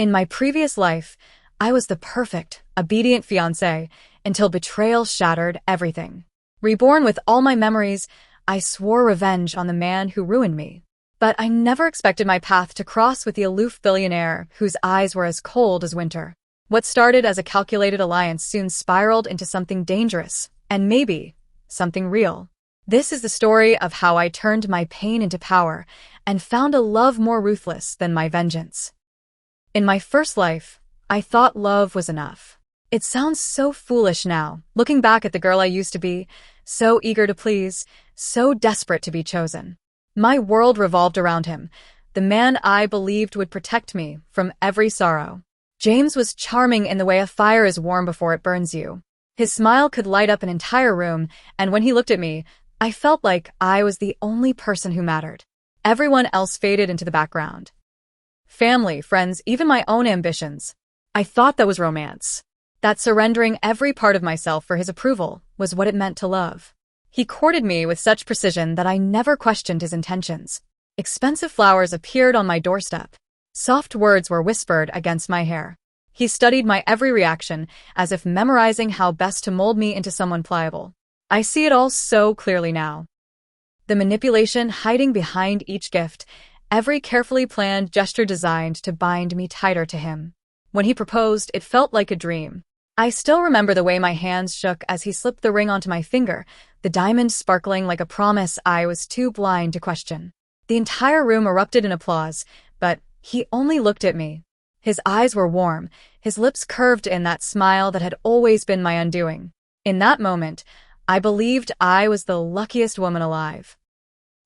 In my previous life, I was the perfect, obedient fiancé until betrayal shattered everything. Reborn with all my memories, I swore revenge on the man who ruined me. But I never expected my path to cross with the aloof billionaire whose eyes were as cold as winter. What started as a calculated alliance soon spiraled into something dangerous, and maybe something real. This is the story of how I turned my pain into power and found a love more ruthless than my vengeance. In my first life, I thought love was enough. It sounds so foolish now, looking back at the girl I used to be, so eager to please, so desperate to be chosen. My world revolved around him, the man I believed would protect me from every sorrow. James was charming in the way a fire is warm before it burns you. His smile could light up an entire room, and when he looked at me, I felt like I was the only person who mattered. Everyone else faded into the background. Family, friends, even my own ambitions. I thought that was romance. That surrendering every part of myself for his approval was what it meant to love. He courted me with such precision that I never questioned his intentions. Expensive flowers appeared on my doorstep. Soft words were whispered against my hair. He studied my every reaction, as if memorizing how best to mold me into someone pliable. I see it all so clearly now. The manipulation hiding behind each gift, every carefully planned gesture designed to bind me tighter to him. When he proposed, it felt like a dream. I still remember the way my hands shook as he slipped the ring onto my finger, the diamond sparkling like a promise I was too blind to question. The entire room erupted in applause, but he only looked at me. His eyes were warm, his lips curved in that smile that had always been my undoing. In that moment, I believed I was the luckiest woman alive.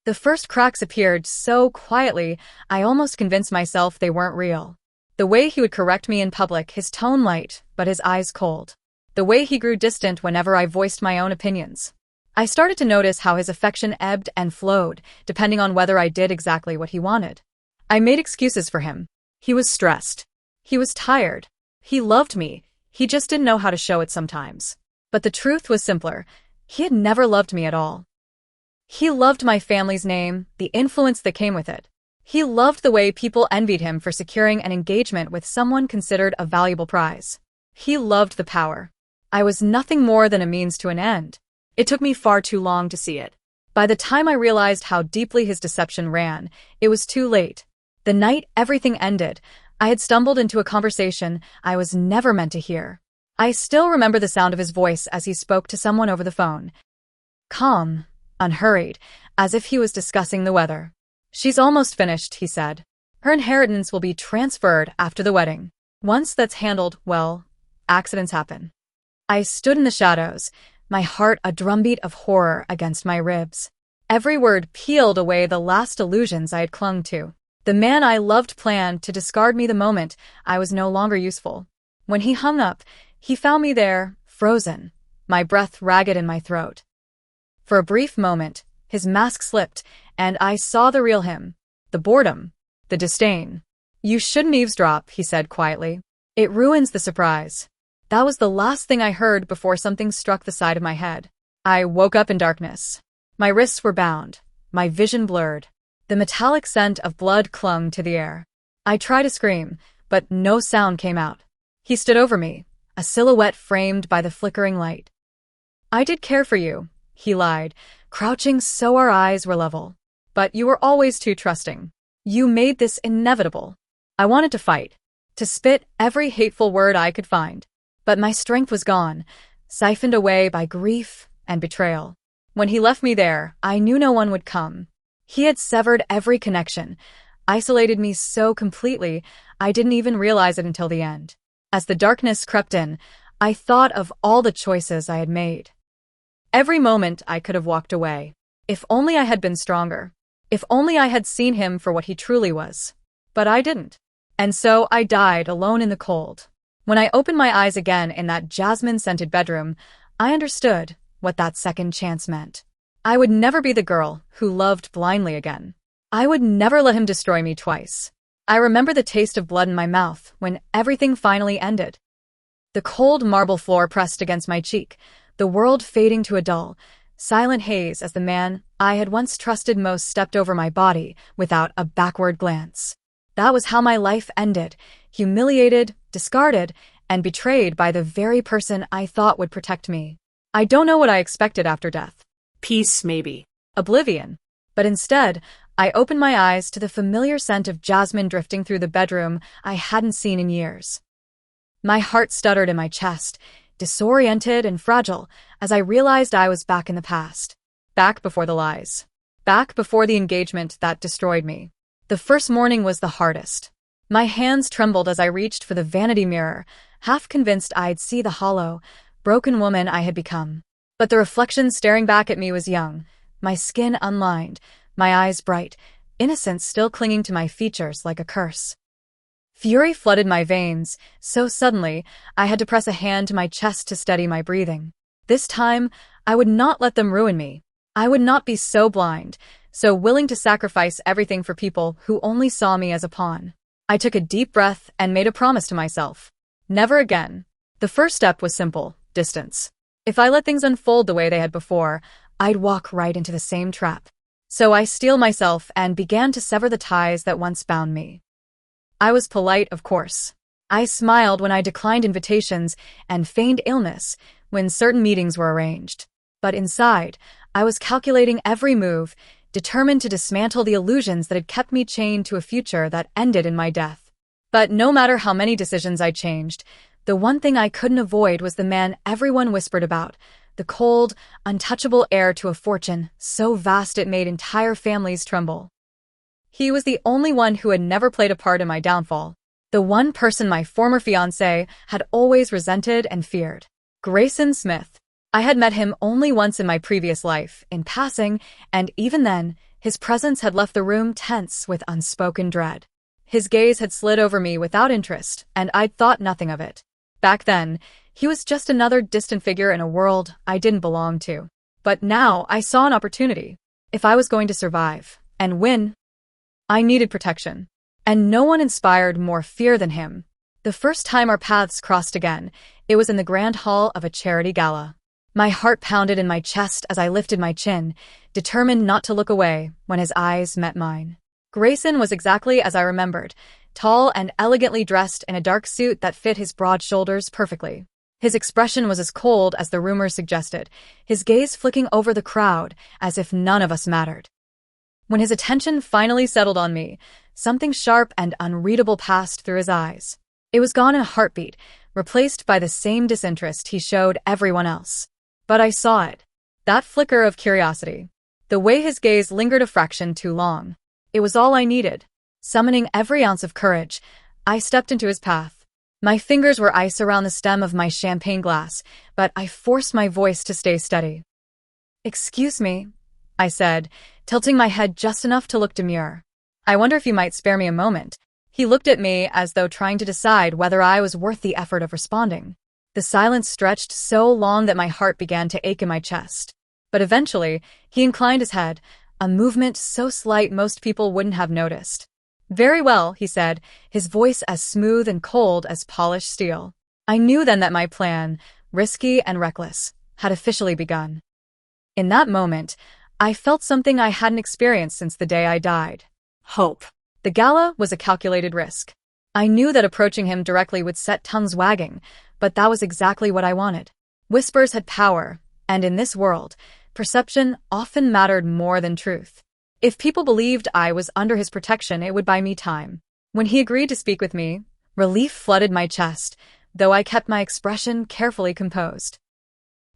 The first cracks appeared so quietly, I almost convinced myself they weren't real. The way he would correct me in public, his tone light, but his eyes cold. The way he grew distant whenever I voiced my own opinions. I started to notice how his affection ebbed and flowed, depending on whether I did exactly what he wanted. I made excuses for him. He was stressed. He was tired. He loved me. He just didn't know how to show it sometimes. But the truth was simpler. He had never loved me at all. He loved my family's name, the influence that came with it. He loved the way people envied him for securing an engagement with someone considered a valuable prize. He loved the power. I was nothing more than a means to an end. It took me far too long to see it. By the time I realized how deeply his deception ran, it was too late. The night everything ended, I had stumbled into a conversation I was never meant to hear. I still remember the sound of his voice as he spoke to someone over the phone. Calm, unhurried, as if he was discussing the weather. She's almost finished, he said. Her inheritance will be transferred after the wedding. Once that's handled, well, accidents happen. I stood in the shadows, my heart a drumbeat of horror against my ribs. Every word peeled away the last illusions I had clung to. The man I loved planned to discard me the moment I was no longer useful. When he hung up, he found me there, frozen, my breath ragged in my throat. For a brief moment, his mask slipped, and I saw the real him. The boredom, the disdain. You shouldn't eavesdrop, he said quietly. It ruins the surprise. That was the last thing I heard before something struck the side of my head. I woke up in darkness. My wrists were bound, my vision blurred. The metallic scent of blood clung to the air. I tried to scream, but no sound came out. He stood over me, a silhouette framed by the flickering light. I did care for you, he lied, crouching so our eyes were level. But you were always too trusting. You made this inevitable. I wanted to fight, to spit every hateful word I could find. But my strength was gone, siphoned away by grief and betrayal. When he left me there, I knew no one would come. He had severed every connection, isolated me so completely, I didn't even realize it until the end. As the darkness crept in, I thought of all the choices I had made. Every moment I could have walked away. If only I had been stronger. If only I had seen him for what he truly was. But I didn't. And so I died alone in the cold. When I opened my eyes again in that jasmine-scented bedroom, I understood what that second chance meant. I would never be the girl who loved blindly again. I would never let him destroy me twice. I remember the taste of blood in my mouth when everything finally ended. The cold marble floor pressed against my cheek, the world fading to a dull, silent haze as the man I had once trusted most stepped over my body without a backward glance. That was how my life ended. humiliated, discarded, and betrayed by the very person I thought would protect me. I don't know what I expected after death. Peace, maybe. Oblivion. But instead, I opened my eyes to the familiar scent of jasmine drifting through the bedroom I hadn't seen in years. My heart stuttered in my chest, disoriented and fragile, as I realized I was back in the past. Back before the lies. Back before the engagement that destroyed me. The first morning was the hardest. My hands trembled as I reached for the vanity mirror, half convinced I'd see the hollow, broken woman I had become. But the reflection staring back at me was young, my skin unlined, my eyes bright, innocence still clinging to my features like a curse. Fury flooded my veins, so suddenly I had to press a hand to my chest to steady my breathing. This time, I would not let them ruin me. I would not be so blind, so willing to sacrifice everything for people who only saw me as a pawn. I took a deep breath and made a promise to myself. Never again. The first step was simple: distance. If I let things unfold the way they had before, I'd walk right into the same trap. So I steeled myself and began to sever the ties that once bound me. I was polite, of course. I smiled when I declined invitations and feigned illness when certain meetings were arranged. But inside, I was calculating every move, determined to dismantle the illusions that had kept me chained to a future that ended in my death. But no matter how many decisions I changed, the one thing I couldn't avoid was the man everyone whispered about, the cold, untouchable heir to a fortune so vast it made entire families tremble. He was the only one who had never played a part in my downfall, the one person my former fiancé had always resented and feared. Grayson Smith. I had met him only once in my previous life, in passing, and even then, his presence had left the room tense with unspoken dread. His gaze had slid over me without interest, and I'd thought nothing of it. Back then, he was just another distant figure in a world I didn't belong to. But now I saw an opportunity. If I was going to survive and win, I needed protection. And no one inspired more fear than him. The first time our paths crossed again, it was in the grand hall of a charity gala. My heart pounded in my chest as I lifted my chin, determined not to look away when his eyes met mine. Grayson was exactly as I remembered, tall and elegantly dressed in a dark suit that fit his broad shoulders perfectly. His expression was as cold as the rumors suggested, his gaze flicking over the crowd as if none of us mattered. When his attention finally settled on me, something sharp and unreadable passed through his eyes. It was gone in a heartbeat, replaced by the same disinterest he showed everyone else. But I saw it. That flicker of curiosity. The way his gaze lingered a fraction too long. It was all I needed. Summoning every ounce of courage, I stepped into his path. My fingers were ice around the stem of my champagne glass, but I forced my voice to stay steady. "Excuse me," I said, tilting my head just enough to look demure. "I wonder if you might spare me a moment." He looked at me as though trying to decide whether I was worth the effort of responding. The silence stretched so long that my heart began to ache in my chest. But eventually, he inclined his head, a movement so slight most people wouldn't have noticed. "Very well," he said, his voice as smooth and cold as polished steel. I knew then that my plan, risky and reckless, had officially begun. In that moment, I felt something I hadn't experienced since the day I died. Hope. The gala was a calculated risk. I knew that approaching him directly would set tongues wagging, but that was exactly what I wanted. Whispers had power, and in this world, perception often mattered more than truth. If people believed I was under his protection, it would buy me time. When he agreed to speak with me, relief flooded my chest, though I kept my expression carefully composed.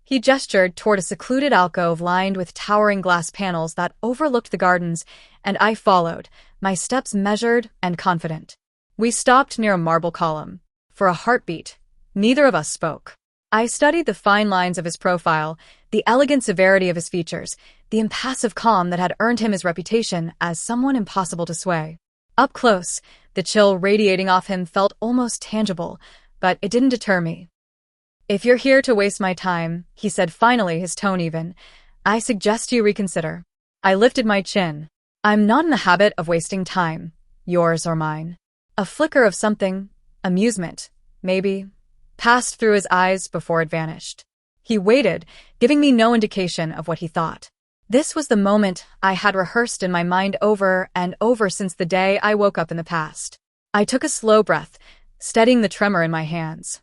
He gestured toward a secluded alcove lined with towering glass panels that overlooked the gardens, and I followed, my steps measured and confident. We stopped near a marble column. For a heartbeat, neither of us spoke. I studied the fine lines of his profile, the elegant severity of his features, the impassive calm that had earned him his reputation as someone impossible to sway. Up close, the chill radiating off him felt almost tangible, but it didn't deter me. "If you're here to waste my time," he said finally, his tone even, "I suggest you reconsider." I lifted my chin. "I'm not in the habit of wasting time, yours or mine." A flicker of something, amusement, maybe, passed through his eyes before it vanished. He waited, giving me no indication of what he thought. This was the moment I had rehearsed in my mind over and over since the day I woke up in the past. I took a slow breath, steadying the tremor in my hands.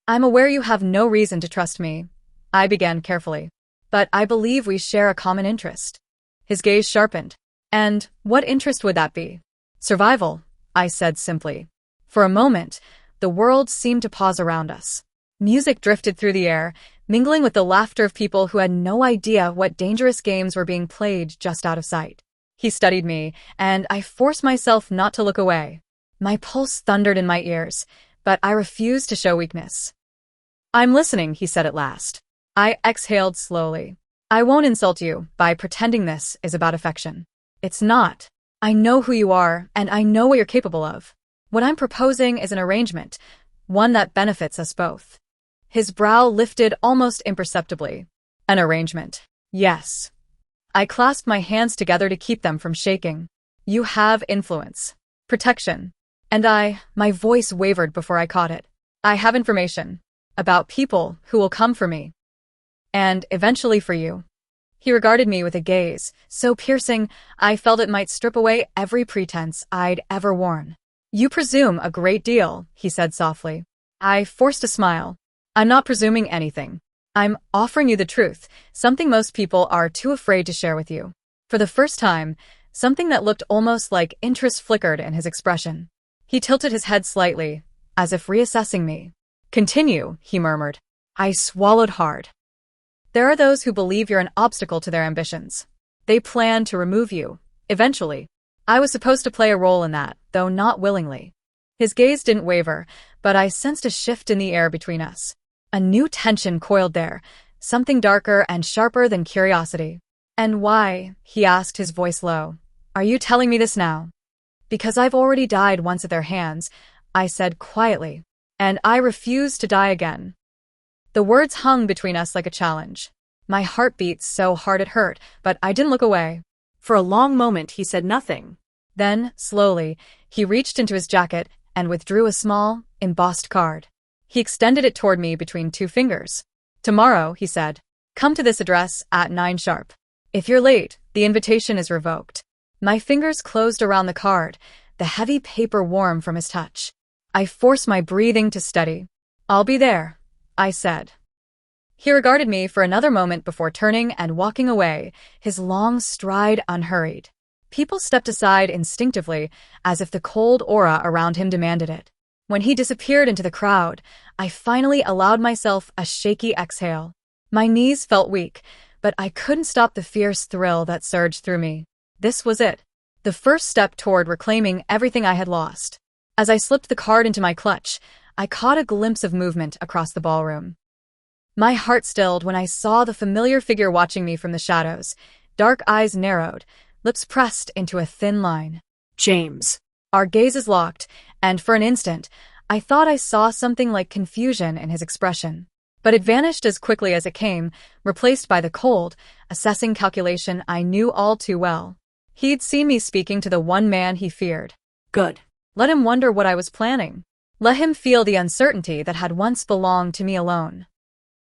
I'm aware you have no reason to trust me, I began carefully, but I believe we share a common interest. His gaze sharpened. And what interest would that be? Survival, I said simply. For a moment, the world seemed to pause around us. Music drifted through the air, mingling with the laughter of people who had no idea what dangerous games were being played just out of sight. He studied me, and I forced myself not to look away. My pulse thundered in my ears, but I refused to show weakness. I'm listening, he said at last. I exhaled slowly. I won't insult you by pretending this is about affection. It's not. I know who you are, and I know what you're capable of. What I'm proposing is an arrangement, one that benefits us both. His brow lifted almost imperceptibly. An arrangement. Yes. I clasped my hands together to keep them from shaking. You have influence. Protection. And my voice wavered before I caught it. I have information. About people who will come for me. And eventually for you. He regarded me with a gaze so piercing I felt it might strip away every pretense I'd ever worn. You presume a great deal, he said softly. I forced a smile. I'm not presuming anything. I'm offering you the truth, something most people are too afraid to share with you. For the first time, something that looked almost like interest flickered in his expression. He tilted his head slightly, as if reassessing me. Continue, he murmured. I swallowed hard. There are those who believe you're an obstacle to their ambitions. They plan to remove you, eventually. I was supposed to play a role in that, though not willingly. His gaze didn't waver, but I sensed a shift in the air between us. A new tension coiled there, something darker and sharper than curiosity. And why, he asked, his voice low, are you telling me this now? Because I've already died once at their hands, I said quietly. And I refuse to die again. The words hung between us like a challenge. My heart beat so hard it hurt, but I didn't look away. For a long moment he said nothing. Then, slowly, he reached into his jacket and withdrew a small, embossed card. He extended it toward me between two fingers. Tomorrow, he said, come to this address at 9 sharp. If you're late, the invitation is revoked. My fingers closed around the card, the heavy paper warm from his touch. I forced my breathing to steady. I'll be there, I said. He regarded me for another moment before turning and walking away, his long stride unhurried. People stepped aside instinctively, as if the cold aura around him demanded it. When he disappeared into the crowd, I finally allowed myself a shaky exhale. My knees felt weak, but I couldn't stop the fierce thrill that surged through me. This was it. The first step toward reclaiming everything I had lost. As I slipped the card into my clutch, I caught a glimpse of movement across the ballroom. My heart stilled when I saw the familiar figure watching me from the shadows, dark eyes narrowed, lips pressed into a thin line. James. Our gazes locked, and for an instant, I thought I saw something like confusion in his expression. But it vanished as quickly as it came, replaced by the cold, assessing calculation I knew all too well. He'd seen me speaking to the one man he feared. Good. Let him wonder what I was planning. Let him feel the uncertainty that had once belonged to me alone.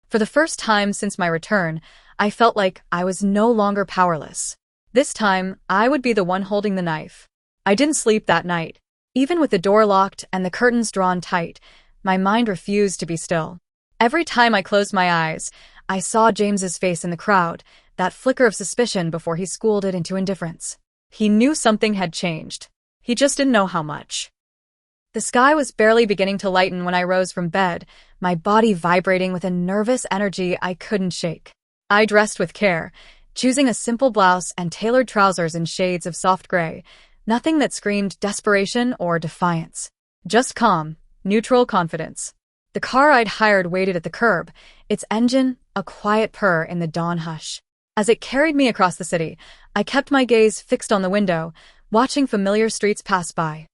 For the first time since my return, I felt like I was no longer powerless. This time, I would be the one holding the knife. I didn't sleep that night. Even with the door locked and the curtains drawn tight, my mind refused to be still. Every time I closed my eyes, I saw James's face in the crowd, that flicker of suspicion before he schooled it into indifference. He knew something had changed. He just didn't know how much. The sky was barely beginning to lighten when I rose from bed, my body vibrating with a nervous energy I couldn't shake. I dressed with care, choosing a simple blouse and tailored trousers in shades of soft gray, nothing that screamed desperation or defiance. Just calm, neutral confidence. The car I'd hired waited at the curb, its engine a quiet purr in the dawn hush. As it carried me across the city, I kept my gaze fixed on the window, watching familiar streets pass by.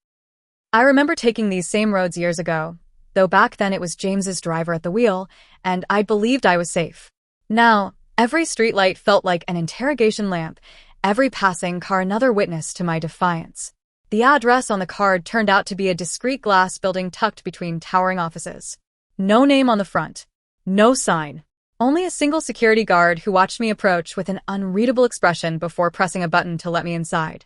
I remember taking these same roads years ago, though back then it was James's driver at the wheel, and I believed I was safe. Now, every streetlight felt like an interrogation lamp, every passing car another witness to my defiance. The address on the card turned out to be a discreet glass building tucked between towering offices. No name on the front. No sign. Only a single security guard who watched me approach with an unreadable expression before pressing a button to let me inside.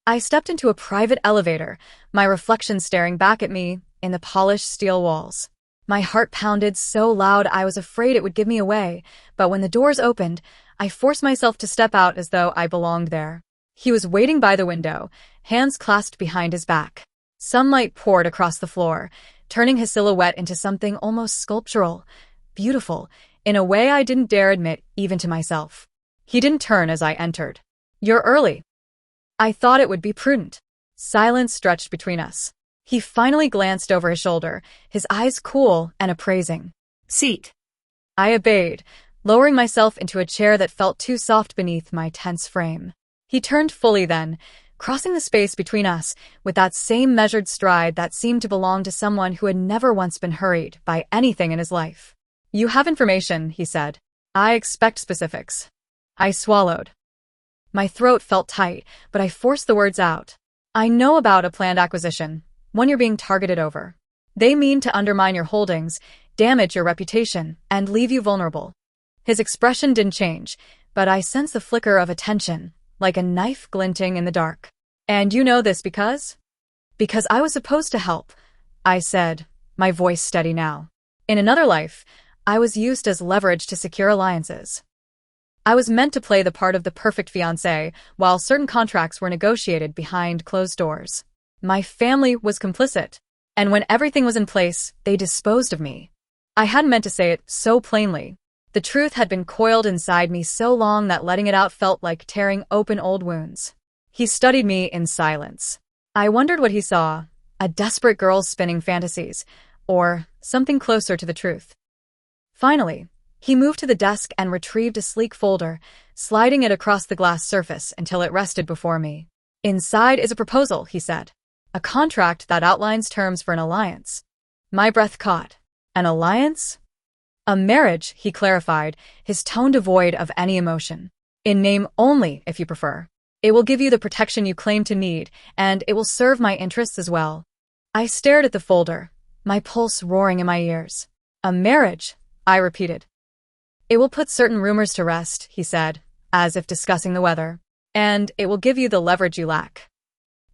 I stepped into a private elevator, my reflection staring back at me, in the polished steel walls. My heart pounded so loud I was afraid it would give me away, but when the doors opened, I forced myself to step out as though I belonged there. He was waiting by the window, hands clasped behind his back. Sunlight poured across the floor, turning his silhouette into something almost sculptural, beautiful, in a way I didn't dare admit even to myself. He didn't turn as I entered. "You're early." I thought it would be prudent. Silence stretched between us. He finally glanced over his shoulder, his eyes cool and appraising. "Seat." I obeyed, lowering myself into a chair that felt too soft beneath my tense frame. He turned fully then, crossing the space between us with that same measured stride that seemed to belong to someone who had never once been hurried by anything in his life. "You have information," he said. "I expect specifics." I swallowed. My throat felt tight, but I forced the words out. "I know about a planned acquisition, one you're being targeted over. They mean to undermine your holdings, damage your reputation, and leave you vulnerable." His expression didn't change, but I sensed the flicker of attention, like a knife glinting in the dark. "And you know this because?" "Because I was supposed to help," I said, my voice steady now. "In another life, I was used as leverage to secure alliances. I was meant to play the part of the perfect fiancé, while certain contracts were negotiated behind closed doors. My family was complicit, and when everything was in place, they disposed of me. I hadn't meant to say it so plainly. The truth had been coiled inside me so long that letting it out felt like tearing open old wounds." He studied me in silence. I wondered what he saw, a desperate girl spinning fantasies, or something closer to the truth. Finally, he moved to the desk and retrieved a sleek folder, sliding it across the glass surface until it rested before me. "Inside is a proposal," he said. "A contract that outlines terms for an alliance." My breath caught. "An alliance?" "A marriage," he clarified, his tone devoid of any emotion. "In name only, if you prefer. It will give you the protection you claim to need, and it will serve my interests as well." I stared at the folder, my pulse roaring in my ears. "A marriage," I repeated. "It will put certain rumors to rest," he said, as if discussing the weather. "And it will give you the leverage you lack."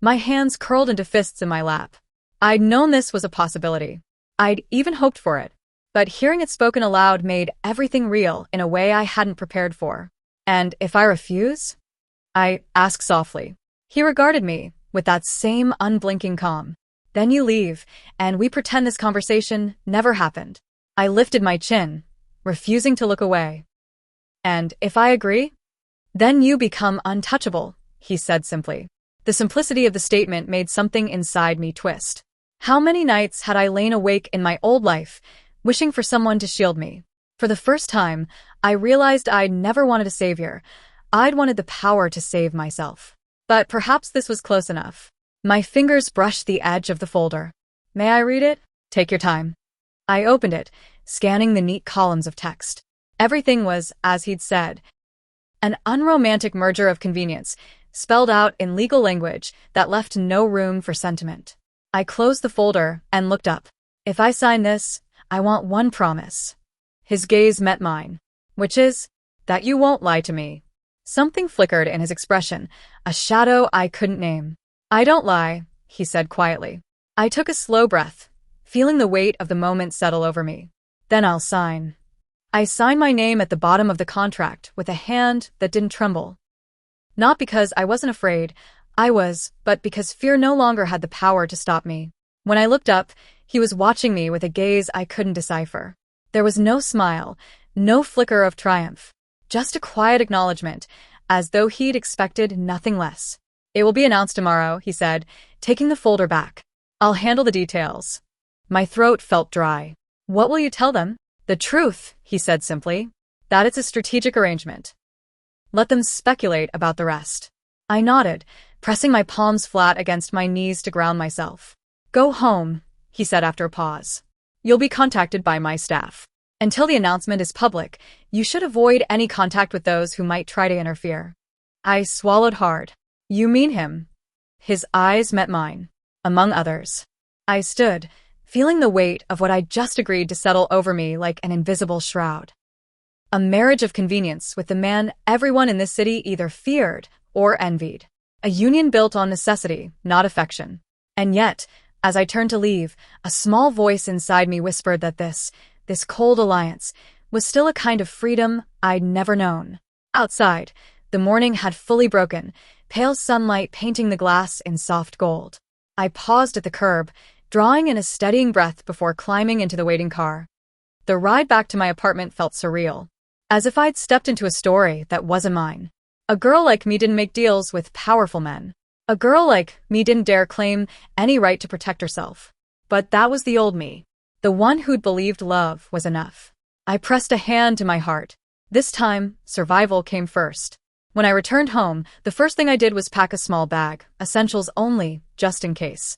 My hands curled into fists in my lap. I'd known this was a possibility. I'd even hoped for it. But hearing it spoken aloud made everything real in a way I hadn't prepared for. "And if I refuse?" I asked softly. He regarded me with that same unblinking calm. "Then you leave, and we pretend this conversation never happened." I lifted my chin, refusing to look away. "And if I agree?" "Then you become untouchable," he said simply. The simplicity of the statement made something inside me twist. How many nights had I lain awake in my old life, wishing for someone to shield me? For the first time, I realized I'd never wanted a savior. I'd wanted the power to save myself. But perhaps this was close enough. My fingers brushed the edge of the folder. "May I read it?" "Take your time." I opened it, scanning the neat columns of text. Everything was as he'd said. An unromantic merger of convenience, spelled out in legal language that left no room for sentiment. I closed the folder and looked up. "If I sign this, I want one promise." His gaze met mine. "Which is?" "That you won't lie to me." Something flickered in his expression, a shadow I couldn't name. "I don't lie," he said quietly. I took a slow breath, feeling the weight of the moment settle over me. "Then I'll sign." I signed my name at the bottom of the contract with a hand that didn't tremble. Not because I wasn't afraid, but because fear no longer had the power to stop me. When I looked up, he was watching me with a gaze I couldn't decipher. There was no smile, no flicker of triumph, just a quiet acknowledgement, as though he'd expected nothing less. "It will be announced tomorrow," he said, taking the folder back. "I'll handle the details." My throat felt dry. "What will you tell them?" "The truth," he said simply. "That it's a strategic arrangement. Let them speculate about the rest." I nodded, pressing my palms flat against my knees to ground myself. "Go home," he said after a pause. "You'll be contacted by my staff. Until the announcement is public, you should avoid any contact with those who might try to interfere." I swallowed hard. "You mean him?" His eyes met mine. "Among others." I stood, feeling the weight of what I'd just agreed to settle over me like an invisible shroud. A marriage of convenience with the man everyone in this city either feared or envied. A union built on necessity, not affection. And yet, As I turned to leave, a small voice inside me whispered that this cold alliance was still a kind of freedom I'd never known. Outside, the morning had fully broken, pale sunlight painting the glass in soft gold. I paused at the curb, drawing in a steadying breath before climbing into the waiting car. The ride back to my apartment felt surreal, as if I'd stepped into a story that wasn't mine. A girl like me didn't make deals with powerful men. A girl like me didn't dare claim any right to protect herself. But that was the old me, the one who'd believed love was enough. I pressed a hand to my heart. This time, survival came first. When I returned home, the first thing I did was pack a small bag, essentials only, just in case.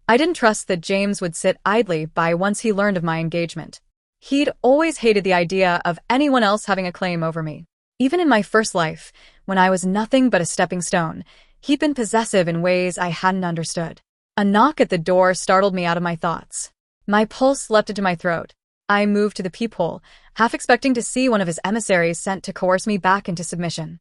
I didn't trust that James would sit idly by once he learned of my engagement. He'd always hated the idea of anyone else having a claim over me. Even in my first life, when I was nothing but a stepping stone, he'd been possessive in ways I hadn't understood. A knock at the door startled me out of my thoughts. My pulse leapt into my throat. I moved to the peephole, half expecting to see one of his emissaries sent to coerce me back into submission.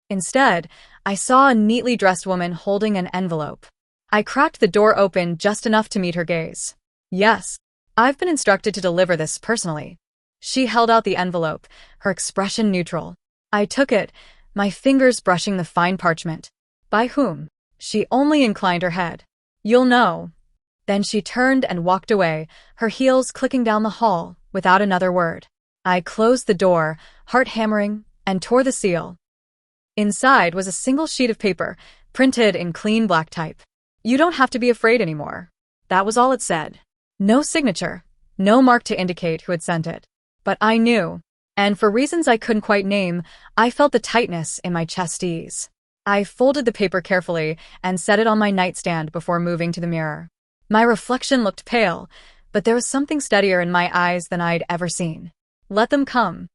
Instead, I saw a neatly dressed woman holding an envelope. I cracked the door open just enough to meet her gaze. Yes, I've been instructed to deliver this personally. She held out the envelope, her expression neutral. I took it, my fingers brushing the fine parchment. By whom? She only inclined her head. You'll know. Then she turned and walked away, her heels clicking down the hall, without another word. I closed the door, heart hammering, and tore the seal. Inside was a single sheet of paper, printed in clean black type. You don't have to be afraid anymore. That was all it said. No signature, no mark to indicate who had sent it. But I knew, and for reasons I couldn't quite name, I felt the tightness in my chest ease. I folded the paper carefully and set it on my nightstand before moving to the mirror. My reflection looked pale, but there was something steadier in my eyes than I'd ever seen. Let them come.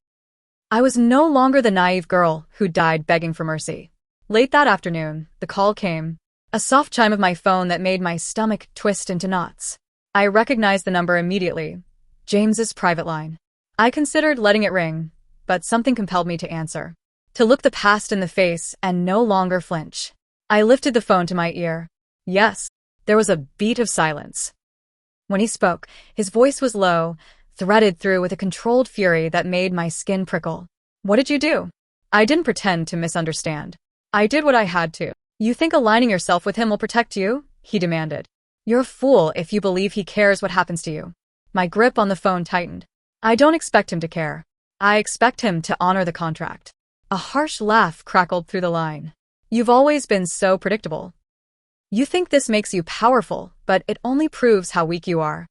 I was no longer the naive girl who died begging for mercy. Late that afternoon, the call came, a soft chime of my phone that made my stomach twist into knots. I recognized the number immediately, James's private line. I considered letting it ring, but something compelled me to answer. To look the past in the face and no longer flinch. I lifted the phone to my ear. Yes, there was a beat of silence. When he spoke, his voice was low, threaded through with a controlled fury that made my skin prickle. What did you do? I didn't pretend to misunderstand. I did what I had to. You think aligning yourself with him will protect you? He demanded. You're a fool if you believe he cares what happens to you. My grip on the phone tightened. I don't expect him to care. I expect him to honor the contract. A harsh laugh crackled through the line. You've always been so predictable. You think this makes you powerful, but it only proves how weak you are.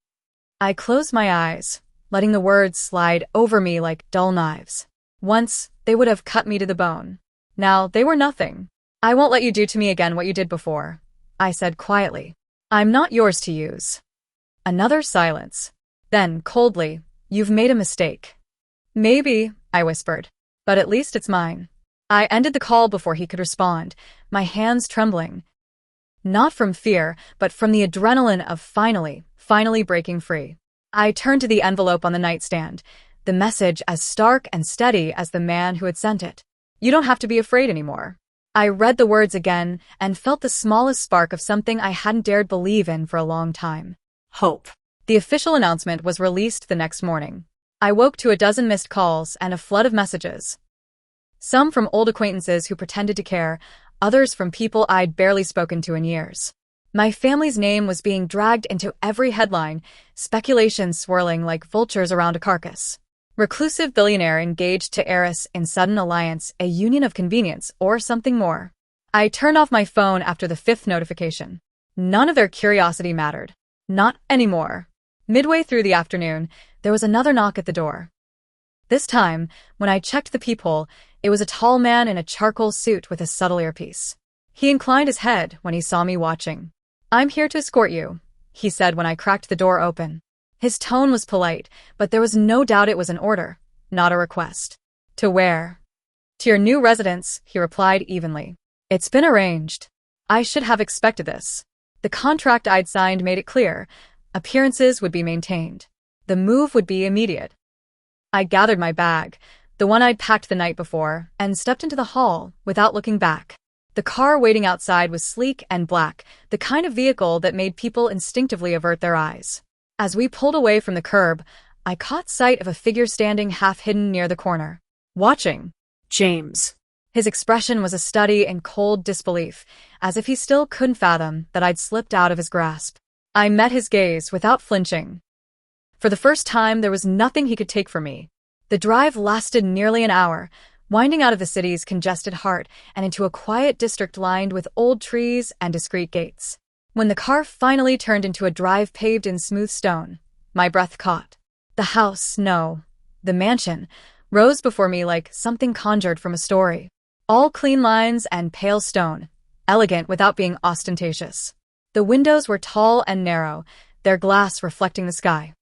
I closed my eyes, letting the words slide over me like dull knives. Once, they would have cut me to the bone. Now, they were nothing. I won't let you do to me again what you did before, I said quietly. I'm not yours to use. Another silence. Then, coldly, you've made a mistake. Maybe, I whispered, but at least it's mine. I ended the call before he could respond, my hands trembling. Not from fear, but from the adrenaline of finally breaking free. I turned to the envelope on the nightstand, the message as stark and steady as the man who had sent it. You don't have to be afraid anymore. I read the words again and felt the smallest spark of something I hadn't dared believe in for a long time. Hope. The official announcement was released the next morning. I woke to a dozen missed calls and a flood of messages. Some from old acquaintances who pretended to care, others from people I'd barely spoken to in years. My family's name was being dragged into every headline, speculation swirling like vultures around a carcass. Reclusive billionaire engaged to heiress in sudden alliance, a union of convenience, or something more. I turned off my phone after the fifth notification. None of their curiosity mattered. Not anymore. Midway through the afternoon, there was another knock at the door. This time, when I checked the peephole, it was a tall man in a charcoal suit with a subtle earpiece. He inclined his head when he saw me watching. I'm here to escort you, he said when I cracked the door open. His tone was polite, but there was no doubt it was an order, not a request. To where? To your new residence, he replied evenly. It's been arranged. I should have expected this. The contract I'd signed made it clear. Appearances would be maintained. The move would be immediate. I gathered my bag, the one I'd packed the night before, and stepped into the hall without looking back. The car waiting outside was sleek and black, the kind of vehicle that made people instinctively avert their eyes. As we pulled away from the curb, I caught sight of a figure standing half-hidden near the corner. Watching. James. His expression was a study in cold disbelief, as if he still couldn't fathom that I'd slipped out of his grasp. I met his gaze without flinching. For the first time, there was nothing he could take from me. The drive lasted nearly an hour, winding out of the city's congested heart and into a quiet district lined with old trees and discreet gates. When the car finally turned into a drive paved in smooth stone, my breath caught. The house, no, the mansion, rose before me like something conjured from a story. All clean lines and pale stone, elegant without being ostentatious. The windows were tall and narrow, their glass reflecting the sky.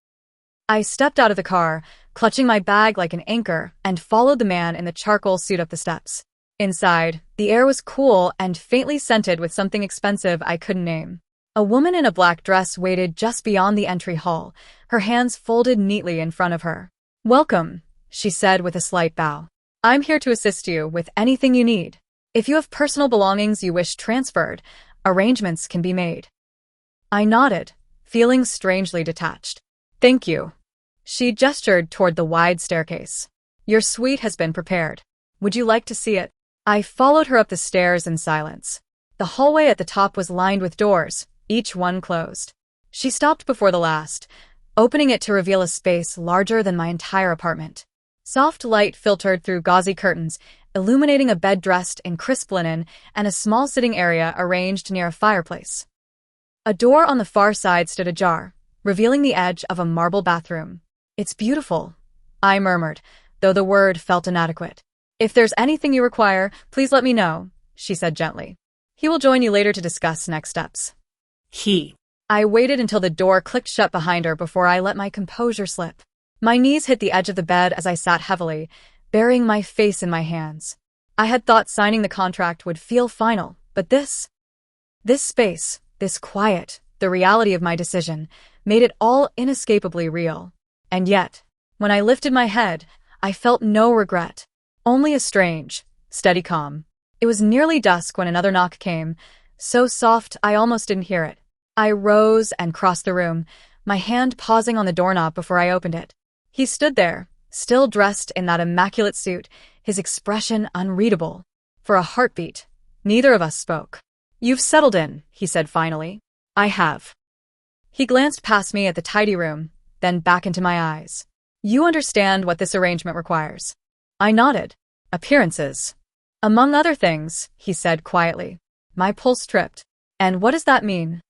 I stepped out of the car, clutching my bag like an anchor, and followed the man in the charcoal suit up the steps. Inside, the air was cool and faintly scented with something expensive I couldn't name. A woman in a black dress waited just beyond the entry hall, her hands folded neatly in front of her. "Welcome," she said with a slight bow. "I'm here to assist you with anything you need. If you have personal belongings you wish transferred, arrangements can be made." I nodded, feeling strangely detached. "Thank you." She gestured toward the wide staircase. "Your suite has been prepared. Would you like to see it?" I followed her up the stairs in silence. The hallway at the top was lined with doors, each one closed. She stopped before the last, opening it to reveal a space larger than my entire apartment. Soft light filtered through gauzy curtains, illuminating a bed dressed in crisp linen and a small sitting area arranged near a fireplace. A door on the far side stood ajar, revealing the edge of a marble bathroom. "It's beautiful," I murmured, though the word felt inadequate. "If there's anything you require, please let me know," she said gently. "He will join you later to discuss next steps." I waited until the door clicked shut behind her before I let my composure slip. My knees hit the edge of the bed as I sat heavily, burying my face in my hands. I had thought signing the contract would feel final, but this space, this quiet, the reality of my decision, made it all inescapably real. And yet, when I lifted my head, I felt no regret, only a strange, steady calm. It was nearly dusk when another knock came, so soft I almost didn't hear it. I rose and crossed the room, my hand pausing on the doorknob before I opened it. He stood there, still dressed in that immaculate suit, his expression unreadable. For a heartbeat, neither of us spoke. "You've settled in," he said finally. "I have." He glanced past me at the tidy room, then back into my eyes. "You understand what this arrangement requires?" I nodded. "Appearances." "Among other things," he said quietly. My pulse tripped. "And what does that mean?"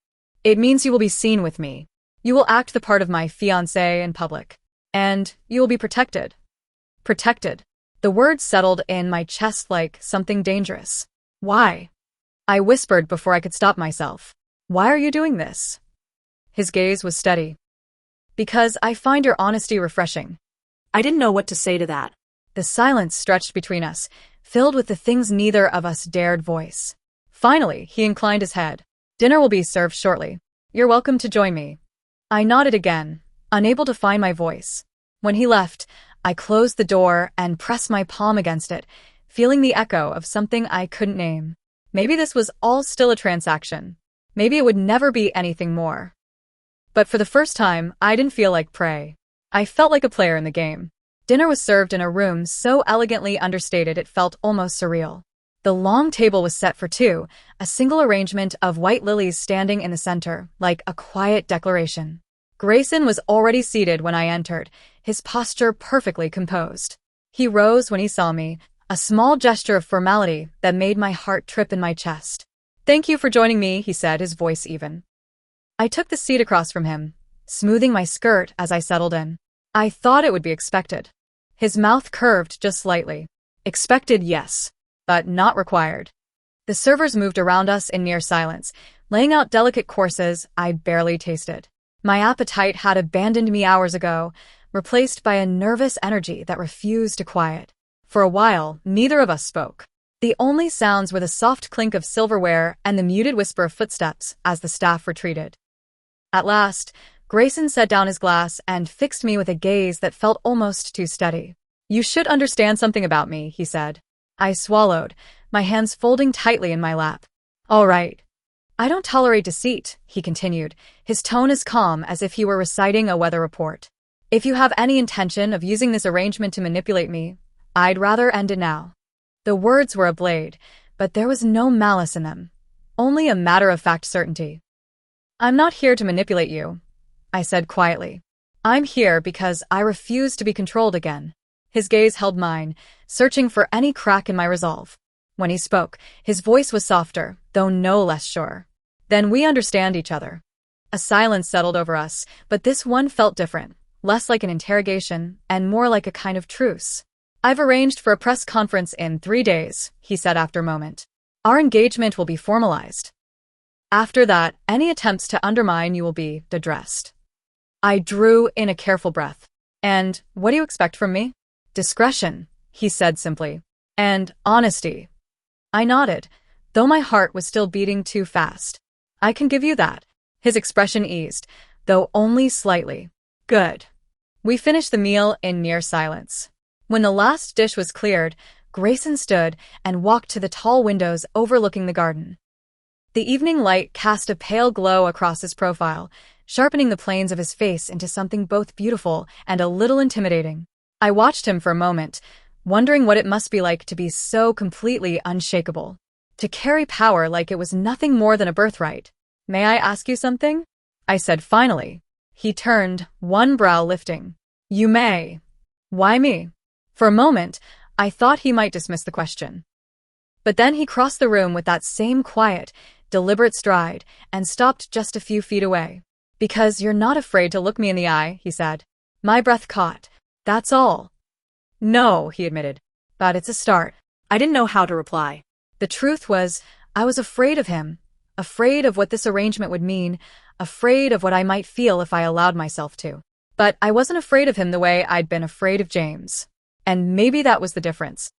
"It means you will be seen with me. You will act the part of my fiancé in public. And you will be protected." Protected. The word settled in my chest like something dangerous. "Why?" I whispered before I could stop myself. "Why are you doing this?" His gaze was steady. "Because I find your honesty refreshing." I didn't know what to say to that. The silence stretched between us, filled with the things neither of us dared voice. Finally, he inclined his head. "Dinner will be served shortly. You're welcome to join me." I nodded again, unable to find my voice. When he left, I closed the door and pressed my palm against it, feeling the echo of something I couldn't name. Maybe this was all still a transaction. Maybe it would never be anything more. But for the first time, I didn't feel like prey. I felt like a player in the game. Dinner was served in a room so elegantly understated it felt almost surreal. The long table was set for two, a single arrangement of white lilies standing in the center, like a quiet declaration. Grayson was already seated when I entered, his posture perfectly composed. He rose when he saw me, a small gesture of formality that made my heart trip in my chest. "Thank you for joining me," he said, his voice even. I took the seat across from him, smoothing my skirt as I settled in. I thought it would be expected. His mouth curved just slightly. Expected, yes, but not required. The servers moved around us in near silence, laying out delicate courses I barely tasted. My appetite had abandoned me hours ago, replaced by a nervous energy that refused to quiet. For a while, neither of us spoke. The only sounds were the soft clink of silverware and the muted whisper of footsteps as the staff retreated. At last, Grayson set down his glass and fixed me with a gaze that felt almost too steady. "You should understand something about me," he said. I swallowed, my hands folding tightly in my lap. All right. I don't tolerate deceit, he continued, his tone as calm as if he were reciting a weather report. If you have any intention of using this arrangement to manipulate me, I'd rather end it now. The words were a blade, but there was no malice in them, only a matter-of-fact certainty. I'm not here to manipulate you, I said quietly. I'm here because I refuse to be controlled again. His gaze held mine, searching for any crack in my resolve. When he spoke, his voice was softer, though no less sure. Then we understand each other. A silence settled over us, but this one felt different, less like an interrogation and more like a kind of truce. I've arranged for a press conference in 3 days, he said after a moment. Our engagement will be formalized. After that, any attempts to undermine you will be addressed. I drew in a careful breath. And what do you expect from me? Discretion, he said simply. And honesty. I nodded, though my heart was still beating too fast. I can give you that. His expression eased, though only slightly. Good. We finished the meal in near silence. When the last dish was cleared, Grayson stood and walked to the tall windows overlooking the garden. The evening light cast a pale glow across his profile, sharpening the planes of his face into something both beautiful and a little intimidating. I watched him for a moment, wondering what it must be like to be so completely unshakable. To carry power like it was nothing more than a birthright. May I ask you something? I said finally. He turned, one brow lifting. You may. Why me? For a moment, I thought he might dismiss the question. But then he crossed the room with that same quiet, deliberate stride and stopped just a few feet away. Because you're not afraid to look me in the eye, he said. My breath caught. That's all. No, he admitted. But it's a start. I didn't know how to reply. The truth was, I was afraid of him, afraid of what this arrangement would mean, afraid of what I might feel if I allowed myself to. But I wasn't afraid of him the way I'd been afraid of James. And maybe that was the difference.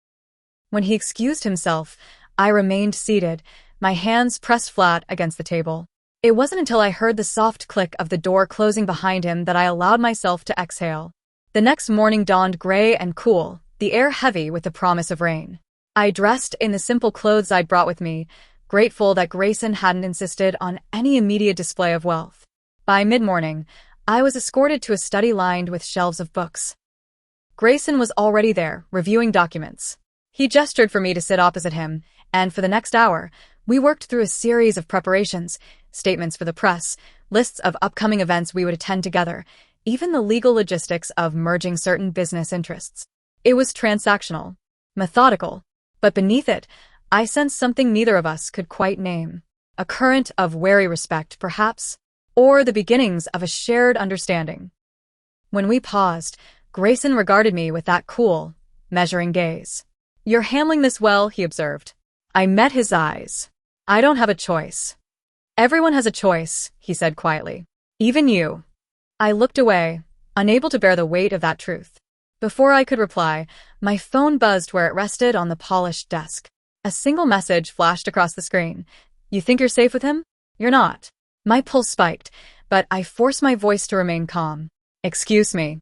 When he excused himself, I remained seated, my hands pressed flat against the table. It wasn't until I heard the soft click of the door closing behind him that I allowed myself to exhale. The next morning dawned gray and cool, the air heavy with the promise of rain. I dressed in the simple clothes I'd brought with me, grateful that Grayson hadn't insisted on any immediate display of wealth. By mid-morning, I was escorted to a study lined with shelves of books. Grayson was already there, reviewing documents. He gestured for me to sit opposite him, and for the next hour, we worked through a series of preparations, statements for the press, lists of upcoming events we would attend together, even the legal logistics of merging certain business interests. It was transactional, methodical, but beneath it, I sensed something neither of us could quite name. A current of wary respect, perhaps, or the beginnings of a shared understanding. When we paused, Grayson regarded me with that cool, measuring gaze. You're handling this well, he observed. I met his eyes. I don't have a choice. Everyone has a choice, he said quietly. Even you. I looked away, unable to bear the weight of that truth. Before I could reply, my phone buzzed where it rested on the polished desk. A single message flashed across the screen. You think you're safe with him? You're not. My pulse spiked, but I forced my voice to remain calm. Excuse me.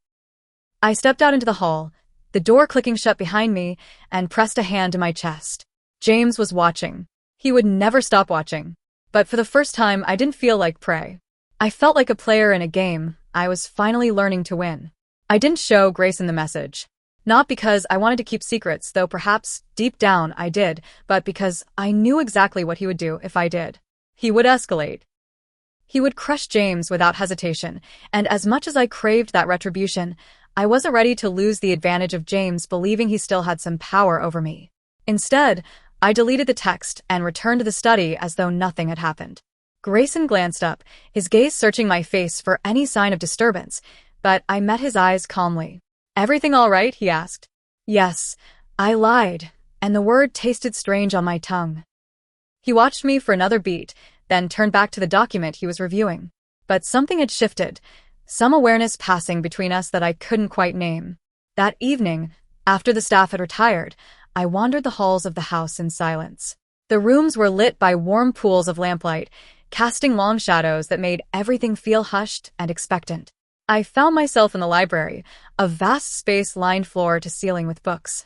I stepped out into the hall, the door clicking shut behind me, and pressed a hand to my chest. James was watching. He would never stop watching. But for the first time, I didn't feel like prey. I felt like a player in a game I was finally learning to win. I didn't show Grayson the message. Not because I wanted to keep secrets, though perhaps deep down I did, but because I knew exactly what he would do if I did. He would escalate. He would crush James without hesitation, and as much as I craved that retribution, I wasn't ready to lose the advantage of James believing he still had some power over me. Instead, I deleted the text and returned to the study as though nothing had happened. Grayson glanced up, his gaze searching my face for any sign of disturbance, but I met his eyes calmly. Everything all right? He asked. Yes, I lied, and the word tasted strange on my tongue. He watched me for another beat, then turned back to the document he was reviewing. But something had shifted, some awareness passing between us that I couldn't quite name. That evening, after the staff had retired, I wandered the halls of the house in silence. The rooms were lit by warm pools of lamplight, casting long shadows that made everything feel hushed and expectant. I found myself in the library, a vast space lined floor to ceiling with books.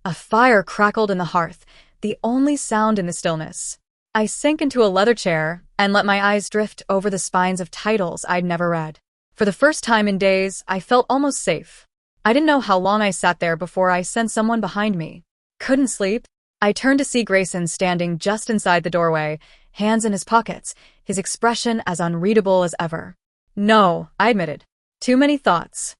A fire crackled in the hearth, the only sound in the stillness. I sank into a leather chair and let my eyes drift over the spines of titles I'd never read. For the first time in days, I felt almost safe. I didn't know how long I sat there before I sensed someone behind me. Couldn't sleep. I turned to see Grayson standing just inside the doorway, hands in his pockets, his expression as unreadable as ever. No, I admitted. Too many thoughts.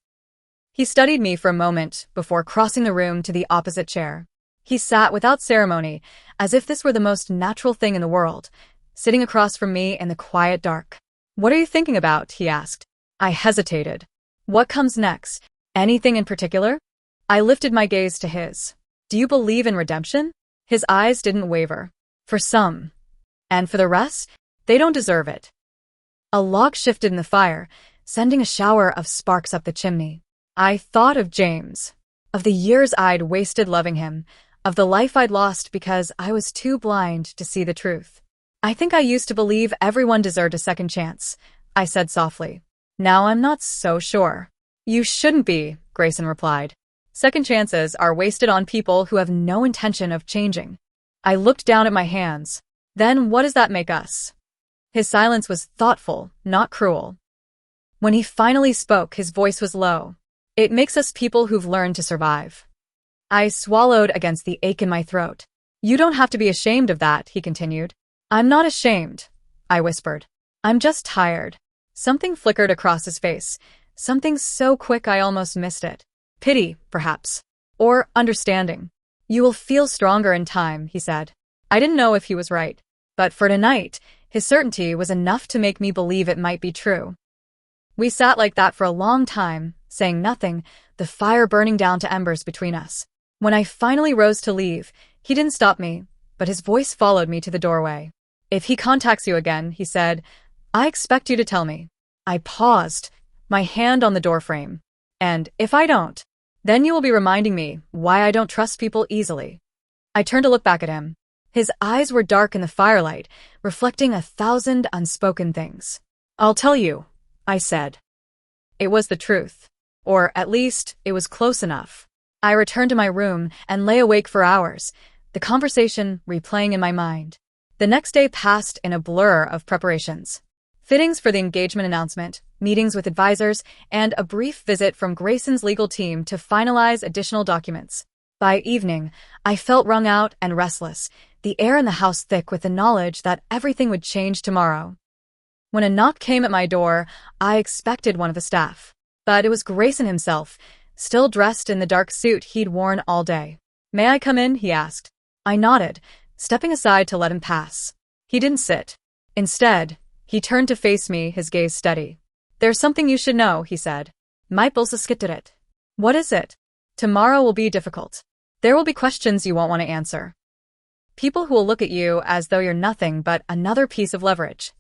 He studied me for a moment before crossing the room to the opposite chair. He sat without ceremony, as if this were the most natural thing in the world, sitting across from me in the quiet dark. "What are you thinking about?" he asked. I hesitated. "What comes next? Anything in particular?" I lifted my gaze to his. "Do you believe in redemption?" His eyes didn't waver. "For some. And for the rest, they don't deserve it." A log shifted in the fire, sending a shower of sparks up the chimney. I thought of James, of the years I'd wasted loving him, of the life I'd lost because I was too blind to see the truth. "I think I used to believe everyone deserved a second chance," I said softly. "Now I'm not so sure." "You shouldn't be," Grayson replied. "Second chances are wasted on people who have no intention of changing." I looked down at my hands. "Then what does that make us?" His silence was thoughtful, not cruel. When he finally spoke, his voice was low. "It makes us people who've learned to survive." I swallowed against the ache in my throat. "You don't have to be ashamed of that," he continued. "I'm not ashamed," I whispered. "I'm just tired." Something flickered across his face, something so quick I almost missed it. Pity, perhaps. Or understanding. "You will feel stronger in time," he said. I didn't know if he was right, but for tonight, his certainty was enough to make me believe it might be true. We sat like that for a long time, saying nothing, the fire burning down to embers between us. When I finally rose to leave, he didn't stop me, but his voice followed me to the doorway. "If he contacts you again," he said, "I expect you to tell me." I paused, my hand on the doorframe. "And if I don't, then you will be reminding me why I don't trust people easily." I turned to look back at him. His eyes were dark in the firelight, reflecting 1,000 unspoken things. "I'll tell you," I said. It was the truth. Or at least, it was close enough. I returned to my room and lay awake for hours, the conversation replaying in my mind. The next day passed in a blur of preparations. Fittings for the engagement announcement, meetings with advisors, and a brief visit from Grayson's legal team to finalize additional documents. By evening, I felt wrung out and restless, the air in the house thick with the knowledge that everything would change tomorrow. When a knock came at my door, I expected one of the staff. But it was Grayson himself, still dressed in the dark suit he'd worn all day. "May I come in?" he asked. I nodded, stepping aside to let him pass. He didn't sit. Instead, he turned to face me, his gaze steady. "There's something you should know," he said. "My pulse skittet." "What is it?" "Tomorrow will be difficult. There will be questions you won't want to answer. People who will look at you as though you're nothing but another piece of leverage."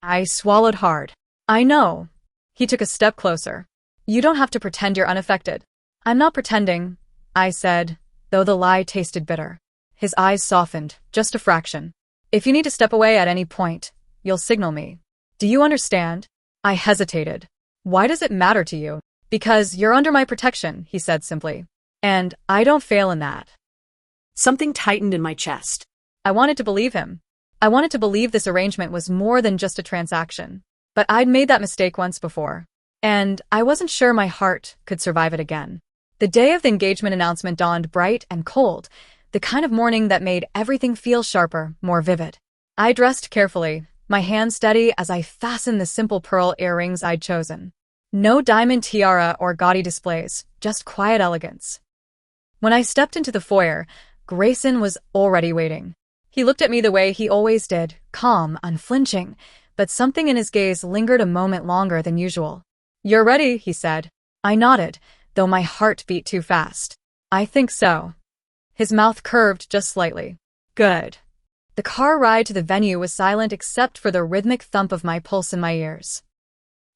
I swallowed hard. "I know." He took a step closer. "You don't have to pretend you're unaffected." "I'm not pretending," I said, though the lie tasted bitter. His eyes softened, just a fraction. "If you need to step away at any point, you'll signal me. Do you understand?" I hesitated. "Why does it matter to you?" "Because you're under my protection," he said simply. "And I don't fail in that." Something tightened in my chest. I wanted to believe him. I wanted to believe this arrangement was more than just a transaction. But I'd made that mistake once before. And I wasn't sure my heart could survive it again. The day of the engagement announcement dawned bright and cold, the kind of morning that made everything feel sharper, more vivid. I dressed carefully, my hands steady as I fastened the simple pearl earrings I'd chosen. No diamond tiara or gaudy displays, just quiet elegance. When I stepped into the foyer, Grayson was already waiting. He looked at me the way he always did, calm, unflinching, but something in his gaze lingered a moment longer than usual. "You're ready," he said. I nodded, though my heart beat too fast. "I think so." His mouth curved just slightly. "Good." The car ride to the venue was silent except for the rhythmic thump of my pulse in my ears.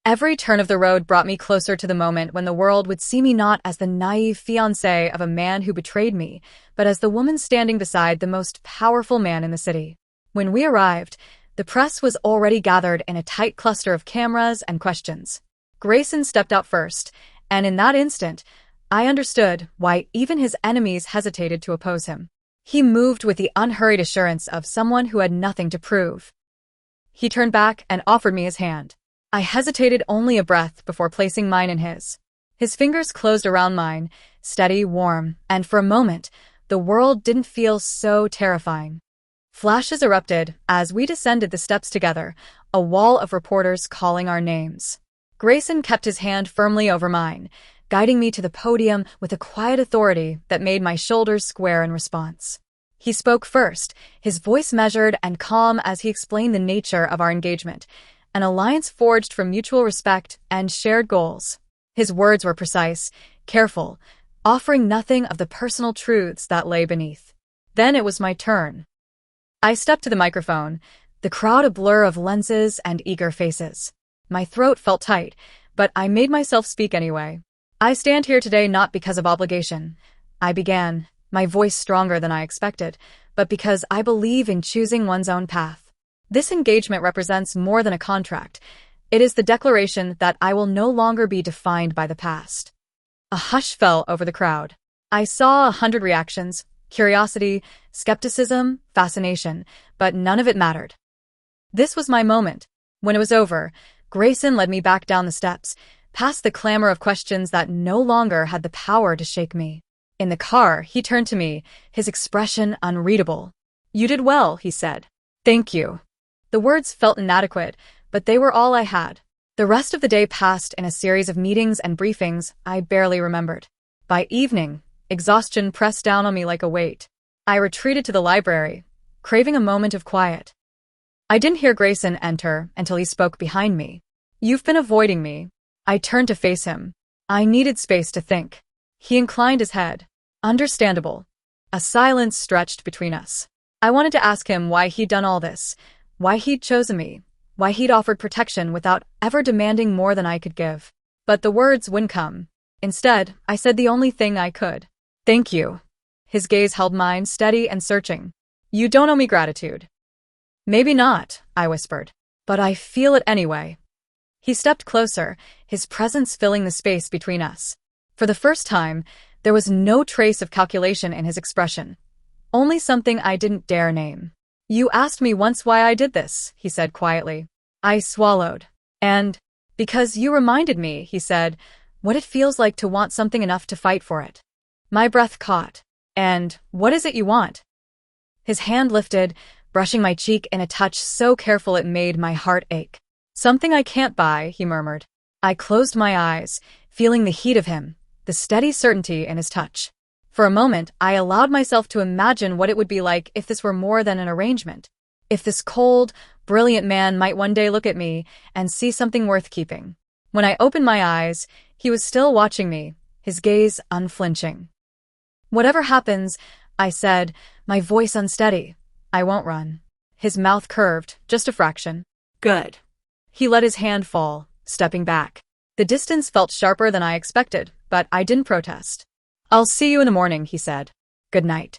Every turn of the road brought me closer to the moment when the world would see me not as the naive fiancé of a man who betrayed me, but as the woman standing beside the most powerful man in the city. When we arrived, the press was already gathered in a tight cluster of cameras and questions. Grayson stepped out first, and in that instant, I understood why even his enemies hesitated to oppose him. He moved with the unhurried assurance of someone who had nothing to prove. He turned back and offered me his hand. I hesitated only a breath before placing mine in his. His fingers closed around mine, steady, warm, and for a moment, the world didn't feel so terrifying. Flashes erupted as we descended the steps together, a wall of reporters calling our names. Grayson kept his hand firmly over mine, guiding me to the podium with a quiet authority that made my shoulders square in response. He spoke first, his voice measured and calm as he explained the nature of our engagement, an alliance forged from mutual respect and shared goals. His words were precise, careful, offering nothing of the personal truths that lay beneath. Then it was my turn. I stepped to the microphone, the crowd a blur of lenses and eager faces. My throat felt tight, but I made myself speak anyway. I stand here today not because of obligation. I began, my voice stronger than I expected, but because I believe in choosing one's own path. This engagement represents more than a contract. It is the declaration that I will no longer be defined by the past. A hush fell over the crowd. I saw 100 reactions, curiosity, skepticism, fascination, but none of it mattered. This was my moment. When it was over, Grayson led me back down the steps, past the clamor of questions that no longer had the power to shake me. In the car, he turned to me, his expression unreadable. "You did well," he said. "Thank you." The words felt inadequate, but they were all I had. The rest of the day passed in a series of meetings and briefings I barely remembered. By evening, exhaustion pressed down on me like a weight. I retreated to the library, craving a moment of quiet. I didn't hear Grayson enter until he spoke behind me. "You've been avoiding me." I turned to face him. I needed space to think. He inclined his head. Understandable. A silence stretched between us. I wanted to ask him why he'd done all this, why he'd chosen me, why he'd offered protection without ever demanding more than I could give. But the words wouldn't come. Instead, I said the only thing I could. "Thank you." His gaze held mine, steady and searching. "You don't owe me gratitude." "Maybe not," I whispered. "But I feel it anyway." He stepped closer, his presence filling the space between us. For the first time, there was no trace of calculation in his expression. Only something I didn't dare name. "You asked me once why I did this," he said quietly. I swallowed. "And because you reminded me," he said, "what it feels like to want something enough to fight for it." My breath caught. "And what is it you want?" His hand lifted, brushing my cheek in a touch so careful it made my heart ache. "Something I can't buy," he murmured. I closed my eyes, feeling the heat of him, the steady certainty in his touch. For a moment, I allowed myself to imagine what it would be like if this were more than an arrangement. If this cold, brilliant man might one day look at me and see something worth keeping. When I opened my eyes, he was still watching me, his gaze unflinching. "Whatever happens," I said, my voice unsteady, "I won't run." His mouth curved, just a fraction. Good. He let his hand fall, stepping back. The distance felt sharper than I expected, but I didn't protest. "I'll see you in the morning," he said. "Good night."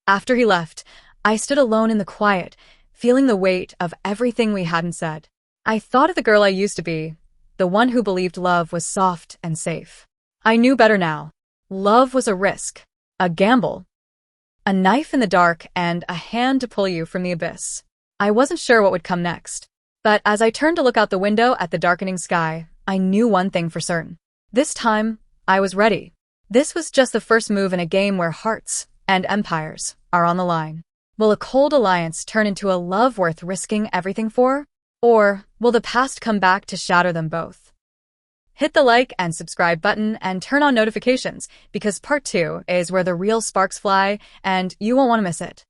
After he left, I stood alone in the quiet, feeling the weight of everything we hadn't said. I thought of the girl I used to be, the one who believed love was soft and safe. I knew better now. Love was a risk, a gamble, a knife in the dark and a hand to pull you from the abyss. I wasn't sure what would come next. But as I turned to look out the window at the darkening sky, I knew one thing for certain. This time, I was ready. This was just the first move in a game where hearts and empires are on the line. Will a cold alliance turn into a love worth risking everything for? Or will the past come back to shatter them both? Hit the like and subscribe button and turn on notifications because part 2 is where the real sparks fly and you won't want to miss it.